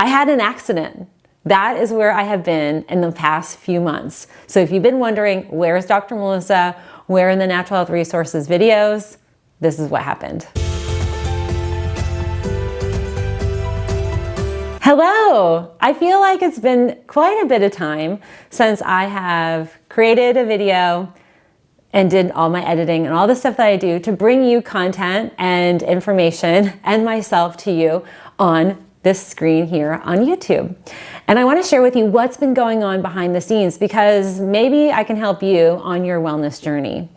I had an accident. That is where I have been in the past few months. So if you've been wondering, where's Dr. Melissa? Where in the Natural Health Resources videos? This is what happened. Hello! I feel like it's been quite a bit of time since I have created a video and did all my editing and all the stuff that I do to bring you content and information and myself to you on this screen here on YouTube. And I want to share with you what's been going on behind the scenes, because maybe I can help you on your wellness journey.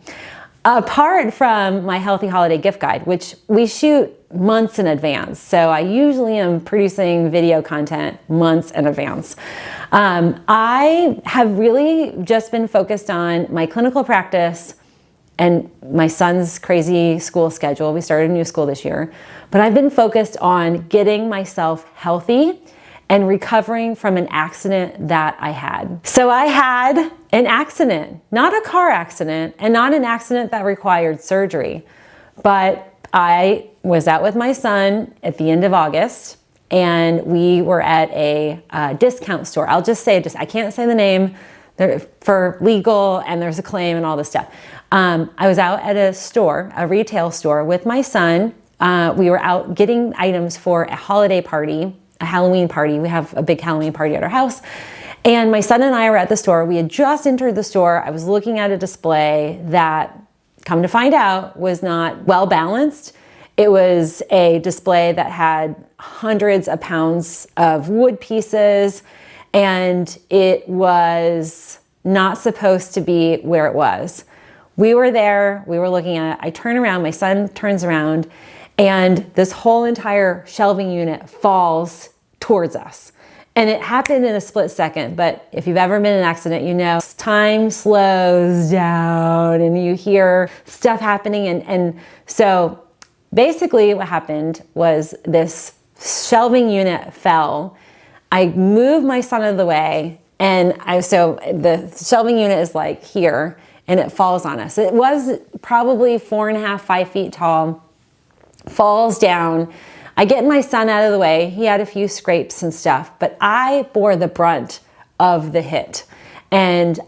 Apart from my Healthy Holiday gift guide, which we shoot months in advance. So I usually am producing video content months in advance. I have really just been focused on my clinical practice and my son's crazy school schedule. We started a new school this year, but I've been focused on getting myself healthy and recovering from an accident that I had. So I had an accident, not a car accident and not an accident that required surgery, but I was out with my son at the end of August and we were at a discount store. I'll just say, I can't say the name for legal, and there's a claim and all this stuff. I was out at a store, a retail store with my son. We were out getting items for a holiday party, a Halloween party. We have a big Halloween party at our house. And my son and I were at the store. We had just entered the store. I was looking at a display that, come to find out, was not well balanced. It was a display that had hundreds of pounds of wood pieces, and it was not supposed to be where it was. We were there, we were looking at it. I turn around, my son turns around, and this whole entire shelving unit falls towards us. And it happened in a split second, but if you've ever been in an accident, you know, time slows down and you hear stuff happening. And so basically what happened was this shelving unit fell. I moved my son out of the way, and so the shelving unit is like here, and it falls on us. It was probably 4.5, 5 feet tall, falls down. I get my son out of the way. He had a few scrapes and stuff, but I bore the brunt of the hit. And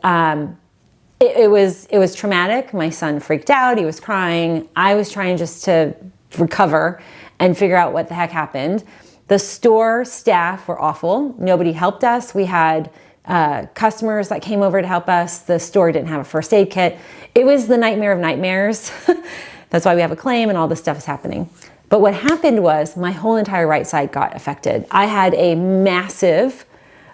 it was traumatic. My son freaked out. He was crying. I was trying just to recover and figure out what the heck happened. The store staff were awful. Nobody helped us. We had customers that came over to help us. The store didn't have a first aid kit. It was the nightmare of nightmares. That's why we have a claim and all this stuff is happening. But what happened was my whole entire right side got affected. I had a massive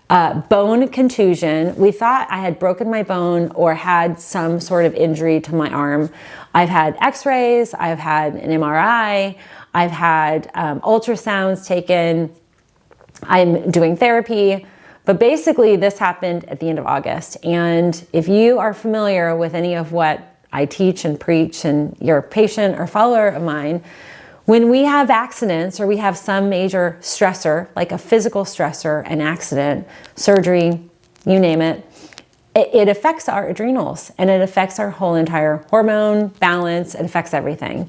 bone contusion. We thought I had broken my bone or had some sort of injury to my arm. I've had x-rays, I've had an MRI, I've had ultrasounds taken, I'm doing therapy. But basically this happened at the end of August. And if you are familiar with any of what I teach and preach and you're a patient or follower of mine, when we have accidents or we have some major stressor, like a physical stressor, an accident, surgery, you name it, it affects our adrenals and it affects our whole entire hormone balance. It affects everything.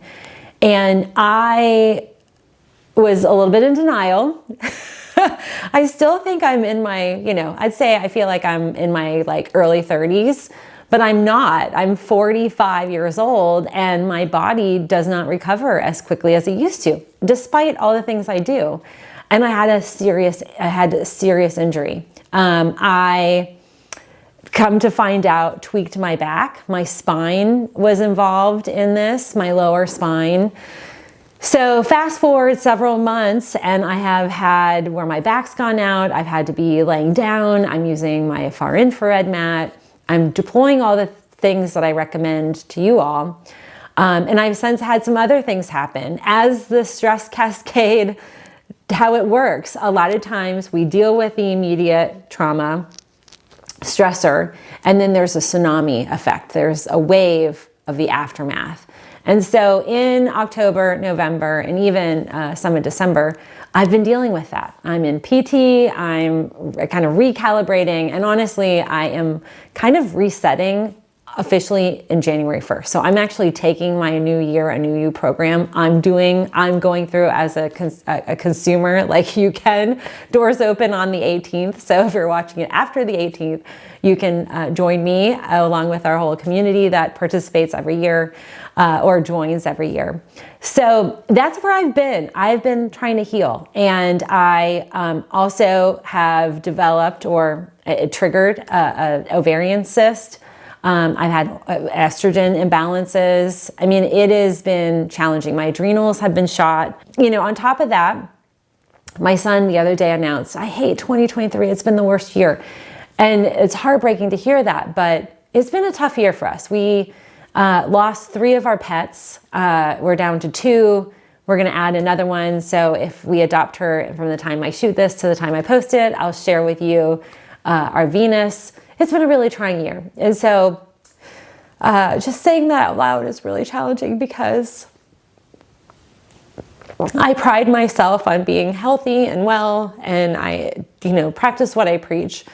And I was a little bit in denial. I still think I'm in my, I'd say I feel like I'm in my early 30s. But I'm not. I'm 45 years old and my body does not recover as quickly as it used to, despite all the things I do. And I had a serious injury. I come to find out, tweaked my back. My spine was involved in this, my lower spine. So fast forward several months and I have had where my back's gone out. I've had to be laying down. I'm using my far infrared mat. I'm deploying all the things that I recommend to you all. And I've since had some other things happen. As the stress cascade, how it works, a lot of times we deal with the immediate trauma, stressor, and then there's a tsunami effect. There's a wave of the aftermath. And so in October, November, and even some of December, I've been dealing with that. I'm in PT, I'm kind of recalibrating, and honestly, I am kind of resetting officially in January 1st. So I'm actually taking my New Year, a New You program. I'm going through as a consumer, like you can. Doors open on the 18th. So if you're watching it after the 18th, you can join me along with our whole community that participates every year or joins every year. So that's where I've been. I've been trying to heal. And I also have developed or it triggered an ovarian cyst. I've had estrogen imbalances. I mean, it has been challenging. My adrenals have been shot. You know, on top of that, my son the other day announced, I hate 2023. It's been the worst year. And it's heartbreaking to hear that, but it's been a tough year for us. We lost 3 of our pets. We're down to 2. We're going to add another one. So if we adopt her from the time I shoot this to the time I post it, I'll share with you our Venus. It's been a really trying year. And so just saying that out loud is really challenging because I pride myself on being healthy and well, and I, practice what I preach.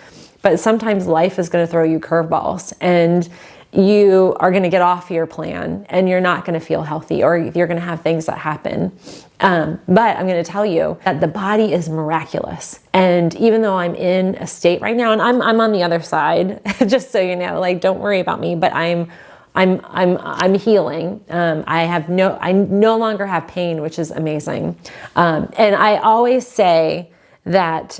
But sometimes life is going to throw you curveballs and you are going to get off your plan and you're not going to feel healthy, or you're going to have things that happen. But I'm going to tell you that the body is miraculous. And even though I'm in a state right now, and I'm on the other side, just so you know, like, don't worry about me, but I'm healing. I no longer have pain, which is amazing. And I always say that,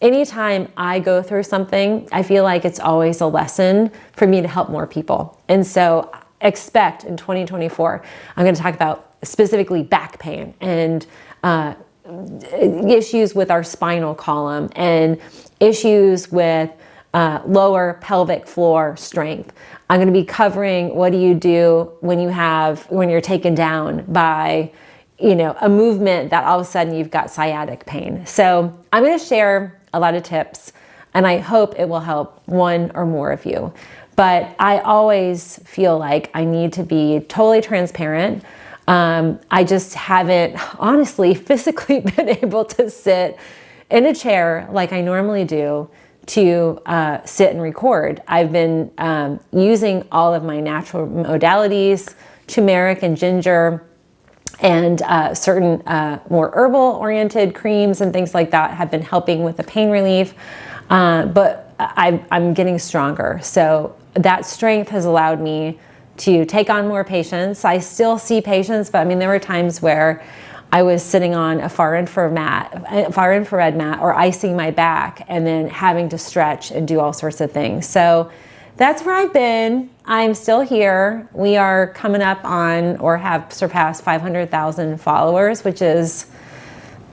anytime I go through something, I feel like it's always a lesson for me to help more people. And so expect in 2024, I'm going to talk about specifically back pain and issues with our spinal column and issues with lower pelvic floor strength. I'm going to be covering what do you do when you're taken down by a movement that all of a sudden you've got sciatic pain. So I'm going to share a lot of tips, and I hope it will help one or more of you. But I always feel like I need to be totally transparent. I just haven't honestly physically been able to sit in a chair like I normally do to sit and record. I've been using all of my natural modalities, turmeric and ginger, and certain more herbal-oriented creams and things like that have been helping with the pain relief. But I'm getting stronger. So that strength has allowed me to take on more patients. I still see patients, but I mean, there were times where I was sitting on a far infrared mat or icing my back and then having to stretch and do all sorts of things. So that's where I've been. I'm still here. We are coming up on or have surpassed 500,000 followers, which is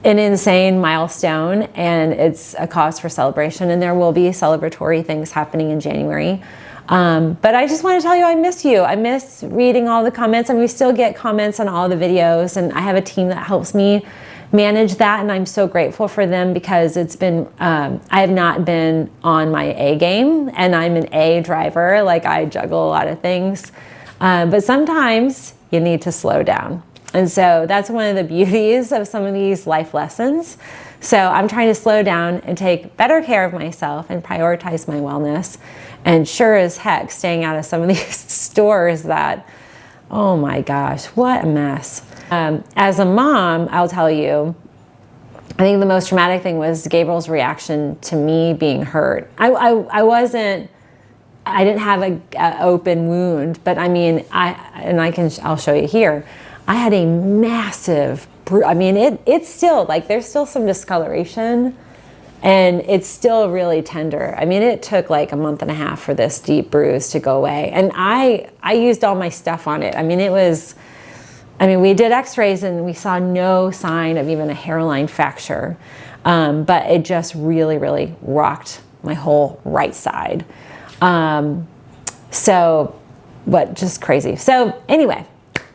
an insane milestone, and it's a cause for celebration, and there will be celebratory things happening in January. But I just want to tell you, I miss you. I miss reading all the comments, and we still get comments on all the videos, and I have a team that helps me manage that, and I'm so grateful for them because it's been, I have not been on my A game, and I'm an A driver. Like, I juggle a lot of things, but sometimes you need to slow down. And so that's one of the beauties of some of these life lessons. So I'm trying to slow down and take better care of myself and prioritize my wellness. And sure as heck, staying out of some of these stores that, oh my gosh, what a mess. As a mom, I'll tell you, I think the most traumatic thing was Gabriel's reaction to me being hurt. I didn't have an open wound, but I mean, I'll show you here. I had a massive, it's still like, there's still some discoloration and it's still really tender. I mean, it took like a month and a half for this deep bruise to go away. And I used all my stuff on it. We did x-rays and we saw no sign of even a hairline fracture. But it just really, really rocked my whole right side. Just crazy. So anyway,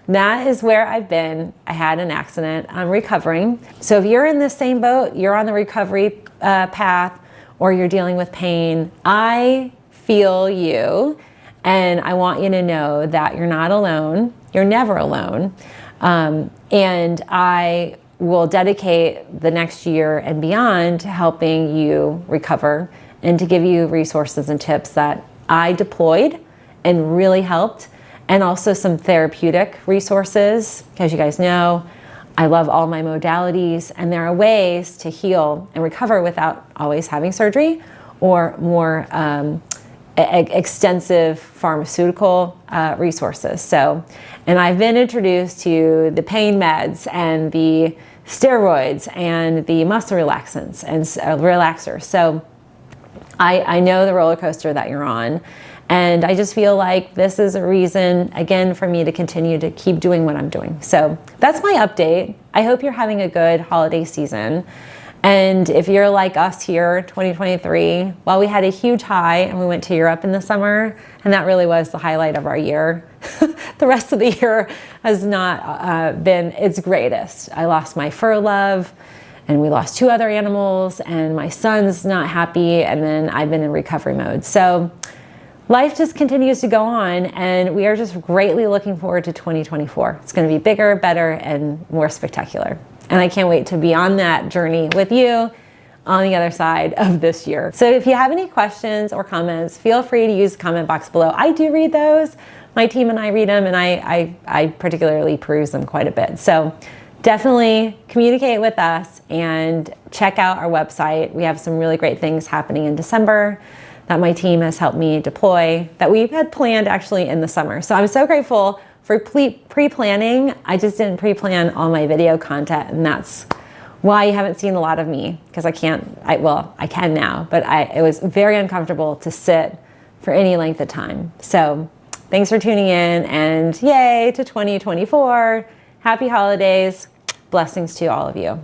that is where I've been. I had an accident. I'm recovering. So if you're in the same boat, you're on the recovery path, or you're dealing with pain, I feel you. And I want you to know that you're not alone. You're never alone. And I will dedicate the next year and beyond to helping you recover and to give you resources and tips that I deployed and really helped. And also some therapeutic resources. As you guys know, I love all my modalities, and there are ways to heal and recover without always having surgery or more extensive pharmaceutical resources. So, and I've been introduced to the pain meds and the steroids and the muscle relaxants and relaxers. So I know the roller coaster that you're on. And I just feel like this is a reason, again, for me to continue to keep doing what I'm doing. So that's my update. I hope you're having a good holiday season. And if you're like us here, 2023, well, we had a huge high and we went to Europe in the summer, and that really was the highlight of our year. The rest of the year has not been its greatest. I lost my fur love, and we lost 2 other animals, and my son's not happy, and then I've been in recovery mode. So life just continues to go on, and we are just greatly looking forward to 2024. It's going to be bigger, better, and more spectacular. And I can't wait to be on that journey with you on the other side of this year. So if you have any questions or comments, feel free to use the comment box below. I do read those. My team and I read them, and I particularly peruse them quite a bit. So definitely communicate with us and check out our website. We have some really great things happening in December that my team has helped me deploy that we had planned actually in the summer. So I'm so grateful for pre-planning. I just didn't pre-plan all my video content, and that's why you haven't seen a lot of me, because I can now, but it was very uncomfortable to sit for any length of time. So thanks for tuning in, and yay to 2024. Happy holidays. Blessings to all of you.